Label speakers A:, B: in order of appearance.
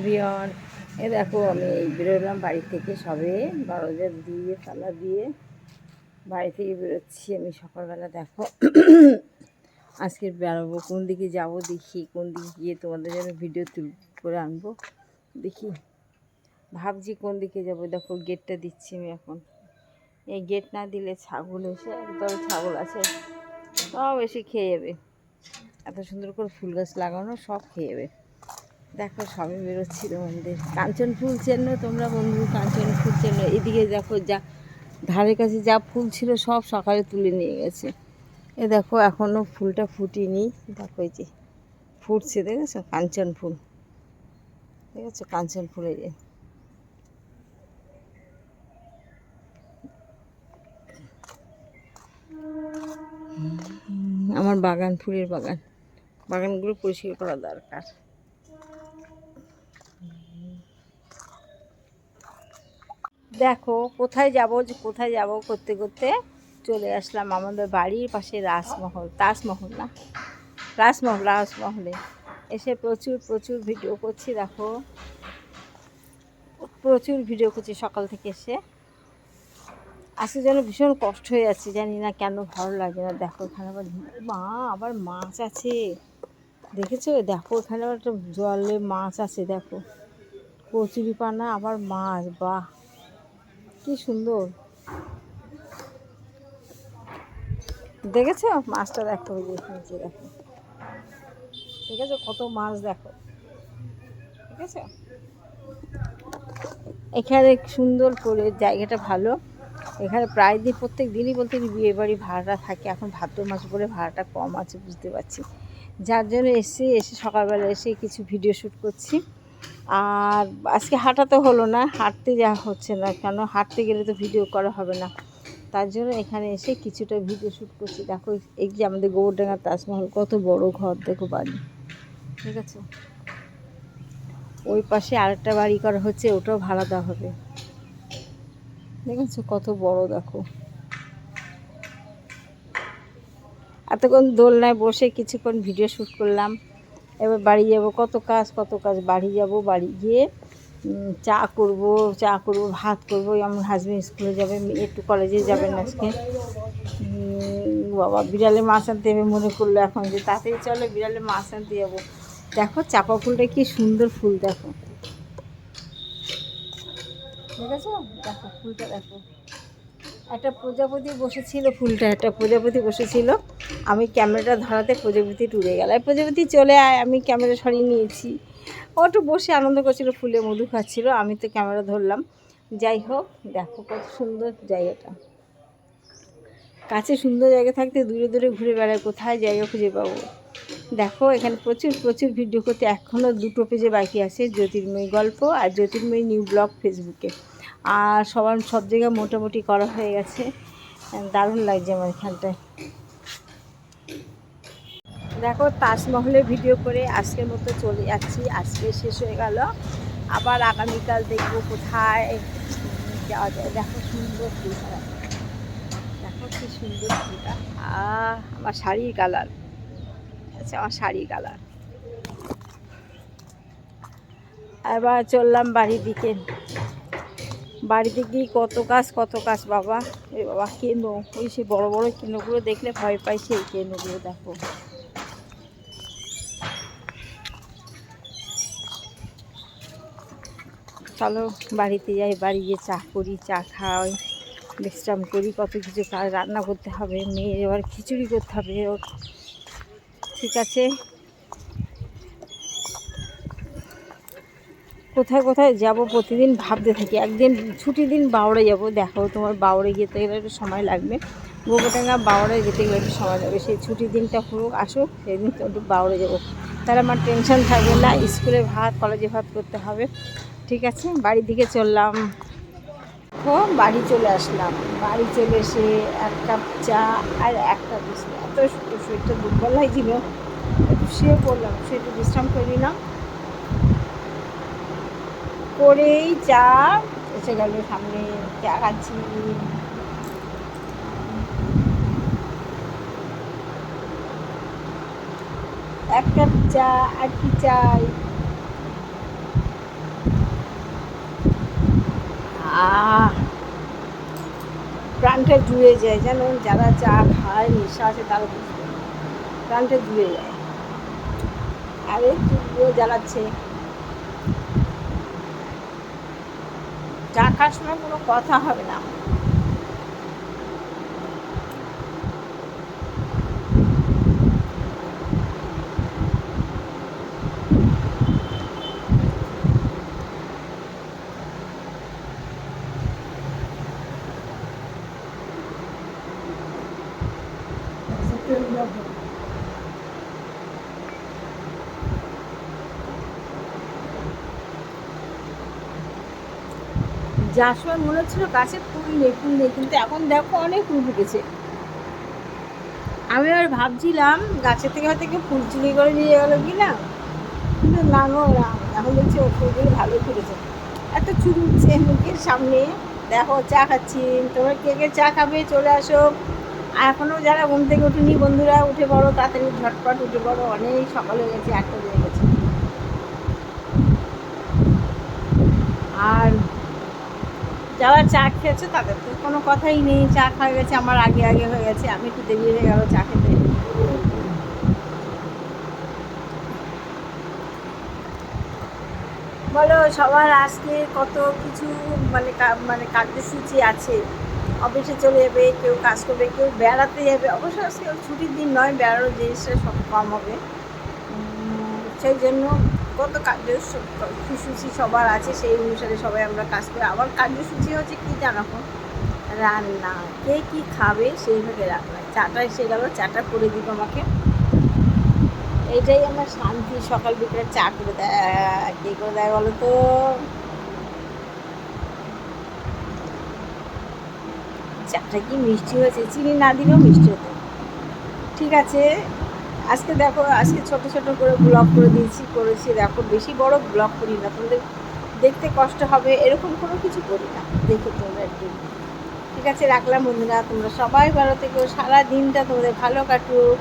A: Everyone, এ দেখো আমি বেরোলাম বাড়ি থেকে, সবে দরজা দিয়ে তালা দিয়ে বাড়ি থেকে বেরোচ্ছি আমি সকালবেলা। দেখো আজকে বেরোবো, কোন দিকে যাব দেখি, কোন দিকে গিয়ে তোমাদের জন্য ভিডিও করে আনবো দেখি, ভাবছি কোন দিকে যাব। দেখো গেটটা দিচ্ছি আমি এখন, এই গেট না দিলে ছাগল এসে, একদম ছাগল আছে সব এসে খেয়ে যাবে। এত সুন্দর করে ফুল গাছ লাগানো, সব খেয়ে যাবে। দেখো সবে বেরোচ্ছি তোমাদের। কাঞ্চন ফুল চেনো তোমরা বন্ধু? কাঞ্চন ফুল চেনো? এদিকে দেখো, যা ধারে কাছে যা ফুল ছিল সব সকালে তুলে নিয়ে গেছে। এ দেখো এখনও ফুলটা ফুটিনি, দেখো এই যে ফুটছে, দেখেছো? কাঞ্চন ফুল, দেখেছো? কাঞ্চন ফুল এই যে, আমার বাগান, ফুলের বাগান, বাগানগুলো পরিষ্কার করা দরকার। দেখো কোথায় যাব করতে করতে চলে আসলাম আমাদের বাড়ির পাশে রাজমহল, তাজমহল না, রাজমহলে এসে প্রচুর ভিডিও করছি। দেখো প্রচুর ভিডিও করছি সকাল থেকে এসে। আজকে যেন ভীষণ কষ্ট হয়ে যাচ্ছে, জানি না কেন, ভালো লাগে না। দেখো এখানে আবার মাছ আছে, দেখেছো? দেখো এখানে আবার একটা জলে মাছ আছে, দেখো কচুরিপানা আবার মাছ, বাহ কি সুন্দর, দেখেছো মাছটা? দেখো ওই যে নিচে, দেখো দেখেছো কত মাছ, দেখো দেখেছো? এখানে সুন্দর করে জায়গাটা ভালো। এখানে প্রায় দিন, প্রত্যেক দিনই বলতে বিয়ে বাড়ি ভাড়া থাকে। এখন ভাদ্র মাস বলে ভাড়াটা কম আছে, বুঝতে পারছি, যার জন্য এসে সকালবেলা এসে কিছু ভিডিও শ্যুট করছি। আর আজকে হাঁটা তো হলো না, হাঁটতে যাওয়া হচ্ছে না, কেন হাঁটতে গেলে তো ভিডিও করা হবে না, তার জন্য এখানে এসে কিছুটা ভিডিও শ্যুট করছি। দেখো এই যে আমাদের গোবরডাঙ্গার তাজমহল, কত বড় ঘর, দেখো বাড়ি, ঠিক আছে? ওই পাশে আরেকটা বাড়ি করা হচ্ছে, ওটাও ভাড়া দেওয়া হবে, দেখেছো কত বড়। দেখো এতক্ষণ দোলনায় বসে কিছুক্ষণ ভিডিও শ্যুট করলাম, এবার বাড়ি যাব, কত কাজ, বাড়ি যাব, বাড়ি গিয়ে চা করব, ভাত করব। আমার হাজব্যান্ড স্কুলে যাবে, একটু কলেজে যাবেন আজকে। বাবা বিড়ালে মাছ আনতে যাবে মনে করলো এখন, যে তাড়াতাড়ি চলো বিড়ালে মাছ আনতে যাবো। দেখো চাপা ফুলটা কি সুন্দর ফুল, দেখো দেখেছো? দেখো ফুলটা, দেখো একটা প্রজাপতি বসেছিল, ফুলটা একটা প্রজাপতি বসেছিল, আমি ক্যামেরাটা ধরাতে প্রজাপতি উড়ে গেল। প্রজাপতি চলে আয়, আমি ক্যামেরা সরিয়ে নিয়েছি। ও একটু বসে আনন্দ করছিল, ফুলে মধু খাচ্ছিল, আমি তো ক্যামেরা ধরলাম। যাই হোক, দেখো কত সুন্দর জায়গাটা। কাছে সুন্দর জায়গা থাকতে দূরে দূরে ঘুরে বেড়ায়, কোথায় জায়গা খুঁজে পাবো। দেখো এখানে প্রচুর ভিডিও করতে এখনও 2টো পেজে বাকি আছে, জ্যোতির্ময়ী গল্প আর জ্যোতির্ময়ী নিউ ব্লগ ফেসবুকে। আর সব জায়গায় মোটামুটি করা হয়ে গেছে। দারুণ লাগছে আমার এখানটায়। দেখো তাজমহলে ভিডিও করে আজকের মতো চলে যাচ্ছি, আজকে শেষ হয়ে গেল, আবার আগামীকাল দেখবো কোথায় যাওয়া যায়। দেখো সুন্দর ফুলটা, দেখো কি সুন্দর ফুলটা, আমার শাড়ির কালার, আচ্ছা আমার শাড়ির কালার। এবার চললাম বাড়ির দিকে, বাড়িতে গিয়ে কত কাজ বাবা, এ বাবা কেনো, ওই সে বড় কেনোগুলো দেখলে ভয় পাই, সেই কেনোগুলো দেখো। চলো বাড়িতে যাই, বাড়ি গিয়ে চা করি, চা খাওয়াই, বিশ্রাম করি, কত কিছু কাজ, রান্না করতে হবে, মেয়ের এবার খিচুড়ি করতে হবে, ঠিক আছে? কোথায় যাব প্রতিদিন ভাবতে থাকি, একদিন ছুটির দিন বাউড়ে যাব। দেখো তোমার বাউড়ে যেতে গেলে একটু সময় লাগবে, গোবরডাঙ্গা বাউড়ে যেতে গেলে একটু সময় লাগবে। সেই ছুটির দিনটা আসুক, সেই দিন তো একটু বাউড়ে যাবো, তাহলে আমার টেনশন থাকবে না, স্কুলে ভাত কলেজে ভাত করতে হবে, ঠিক আছে? বাড়ির দিকে চললাম, বাড়ি চলে আসলাম, বাড়ি চলে এসে 1 কাপ চা আর 1 কাপ বিস্কুট, এত শরীরটা দুর্বল হয়েছিল, একটু শুয়ে পড়লাম, শুয়ে একটু বিশ্রাম করে নিলাম, করেই চা এসে গেল সামনে, চা খাচ্ছি। 1 কাপ চা, আর কি চাই? আহ প্রাণটা জুড়ে যায়, জানো, যারা চা খায় নেশা আছে তারা বুঝবে, প্রাণটা জুড়ে যায়। আরে চুলগুলো জ্বালাচ্ছে। চা খাওয়ার সময় কোনো কথা হবে না। যার সময় মনে হচ্ছিল গাছে ফুল নেই ফুল নেই, কিন্তু এখন দেখো অনেক ফুল ফুটেছে। আমি আর ভাবছিলাম গাছের থেকে হয়তো কেউ ফুল চুরি করে নিয়ে গেলো কি না, কিন্তু না গো, না, এখন দেখছি ওর ফুলগুলো ভালোই ফুটেছে। এত চুল উঠছে মুখের সামনে। দেখো চা খাচ্ছি, তোমরা কে কে চা খাবে চলে আসো। আর এখনও যারা ঘুম থেকে উঠেনি বন্ধুরা, উঠে পড়ো তাড়াতাড়ি, ঝটপট উঠে পড়ো, অনেক সকাল হয়ে গেছে, 8টা বেজে গেছে। আর যারা চা খেয়েছে তাদের তো কোনো কথাই নেই, চা খাওয়া গেছে, আমার আগে আগে হয়ে গেছে, আমি একটু দেরি হয়ে গেল চা খেতে। বলো, সবার আজকে কত কিছু মানে মানে কার্যসূচি আছে। অফিসে চলে যাবে, কেউ কাজ করবে, কেউ বেড়াতে যাবে। অবশ্য আজকে ছুটির দিন নয়, বেড়ানোর জিনিসটা সব কম হবে। সেই জন্য কত কার্যসূচি সবার আছে, সেই অনুসারে সবাই আমরা কাজ করি। আবার কার্যসূচি হচ্ছে কী জানো, রান্না, কে কী খাবে সেইভাবে রান্না। চাটা এসে গেল, চাটা করে দিব আমাকে, এইটাই আমার শান্তি। সকাল বিকেলে চা করে দেয়, কে করে দেয় বলো তো? চাটা কি মিষ্টি হয়েছে, চিনি না দিলেও মিষ্টি হতো। ঠিক আছে, আজকে দেখো, আজকে ছোট ছোট করে ব্লগ করে দিয়েছি, করেছি দেখো, বেশি বড় ব্লগ করি না, তোমাদের দেখতে কষ্ট হবে এরকম কোনো কিছু করি না, দেখো তোমরা একটু। ঠিক আছে, রাখলাম বন্ধুরা, তোমরা সবাই ভালো থেকো, সারা দিনটা তোমাদের ভালো কাটুক।